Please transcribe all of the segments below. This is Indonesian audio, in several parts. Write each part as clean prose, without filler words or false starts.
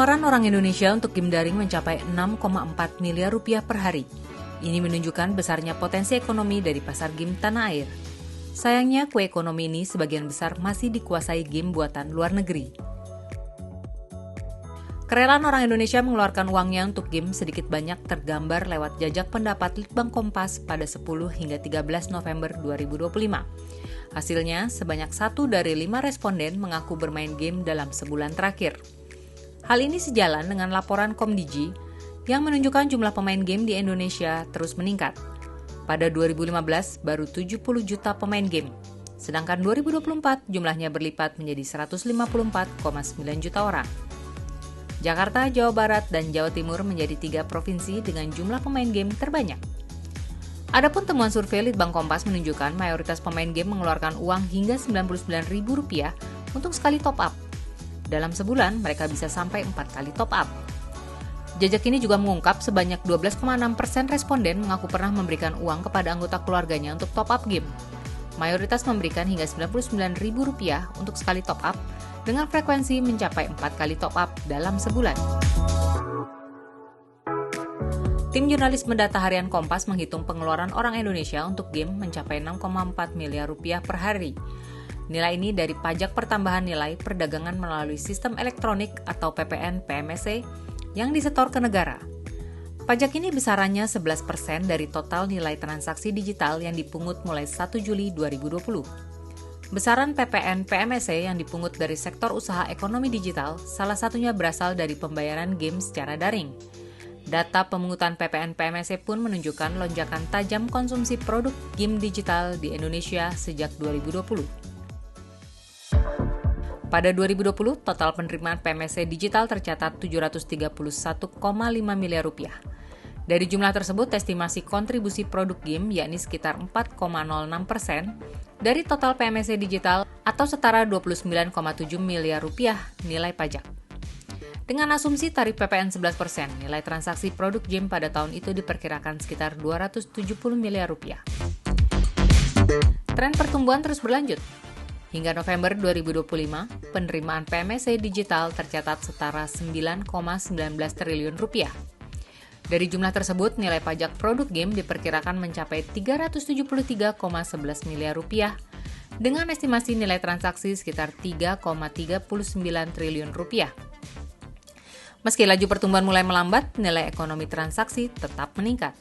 Pengeluaran orang Indonesia untuk game daring mencapai 6,4 miliar rupiah per hari. Ini menunjukkan besarnya potensi ekonomi dari pasar game tanah air. Sayangnya, kue ekonomi ini sebagian besar masih dikuasai game buatan luar negeri. Kerelaan orang Indonesia mengeluarkan uangnya untuk game sedikit banyak tergambar lewat jajak pendapat Litbang Kompas pada 10 hingga 13 November 2025. Hasilnya, sebanyak 1 dari 5 responden mengaku bermain game dalam sebulan terakhir. Hal ini sejalan dengan laporan Komdigi yang menunjukkan jumlah pemain game di Indonesia terus meningkat. Pada 2015 baru 70 juta pemain game, sedangkan 2024 jumlahnya berlipat menjadi 154,9 juta orang. Jakarta, Jawa Barat, dan Jawa Timur menjadi 3 provinsi dengan jumlah pemain game terbanyak. Adapun temuan survei Litbang Kompas menunjukkan mayoritas pemain game mengeluarkan uang hingga Rp99.000 untuk sekali top up. Dalam sebulan, mereka bisa sampai 4 kali top up. Jajak ini juga mengungkap sebanyak 12,6% responden mengaku pernah memberikan uang kepada anggota keluarganya untuk top up game. Mayoritas memberikan hingga Rp99.000 untuk sekali top up, dengan frekuensi mencapai 4 kali top up dalam sebulan. Tim jurnalis mendata harian Kompas menghitung pengeluaran orang Indonesia untuk game mencapai 6,4 miliar rupiah per hari. Nilai ini dari pajak pertambahan nilai perdagangan melalui sistem elektronik atau PPN PMSE yang disetor ke negara. Pajak ini besarannya 11% dari total nilai transaksi digital yang dipungut mulai 1 Juli 2020. Besaran PPN PMSE yang dipungut dari sektor usaha ekonomi digital salah satunya berasal dari pembayaran game secara daring. Data pemungutan PPN PMSE pun menunjukkan lonjakan tajam konsumsi produk game digital di Indonesia sejak 2020. Pada 2020, total penerimaan PMSE digital tercatat Rp731,5 miliar rupiah. Dari jumlah tersebut, estimasi kontribusi produk game yakni sekitar 4,06% dari total PMSE digital atau setara Rp29,7 miliar rupiah nilai pajak. Dengan asumsi tarif PPN 11%, nilai transaksi produk game pada tahun itu diperkirakan sekitar Rp270 miliar rupiah. Tren pertumbuhan terus berlanjut. Hingga November 2025, penerimaan PMSE digital tercatat setara Rp9,19 triliun. Dari jumlah tersebut, nilai pajak produk game diperkirakan mencapai Rp373,11 miliar dengan estimasi nilai transaksi sekitar Rp3,39 triliun. Meski laju pertumbuhan mulai melambat, nilai ekonomi transaksi tetap meningkat.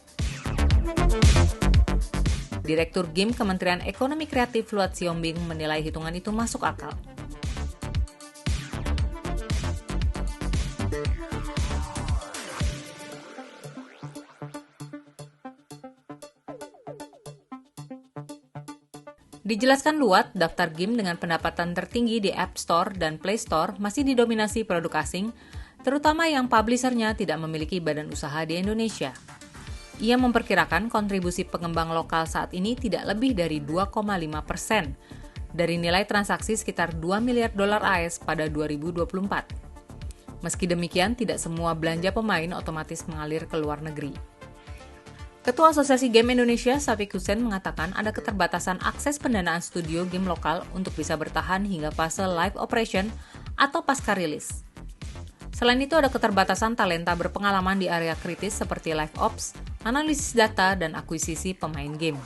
Direktur Game Kementerian Ekonomi Kreatif Luat Siombing menilai hitungan itu masuk akal. Dijelaskan Luat, daftar game dengan pendapatan tertinggi di App Store dan Play Store masih didominasi produk asing, terutama yang publishernya tidak memiliki badan usaha di Indonesia. Ia memperkirakan kontribusi pengembang lokal saat ini tidak lebih dari 2,5% dari nilai transaksi sekitar $2 miliar AS pada 2024. Meski demikian, tidak semua belanja pemain otomatis mengalir ke luar negeri. Ketua Asosiasi Game Indonesia, Syafiq Hussein, mengatakan ada keterbatasan akses pendanaan studio game lokal untuk bisa bertahan hingga fase live operation atau pasca rilis. Selain itu, ada keterbatasan talenta berpengalaman di area kritis seperti live ops, analisis data, dan akuisisi pemain game.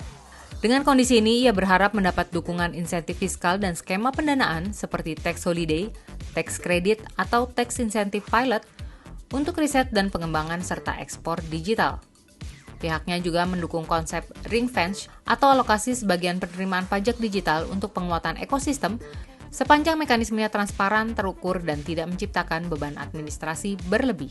Dengan kondisi ini, ia berharap mendapat dukungan insentif fiskal dan skema pendanaan seperti tax holiday, tax credit, atau tax incentive pilot untuk riset dan pengembangan serta ekspor digital. Pihaknya juga mendukung konsep ring fence atau alokasi sebagian penerimaan pajak digital untuk penguatan ekosistem sepanjang mekanismenya transparan, terukur, dan tidak menciptakan beban administrasi berlebih.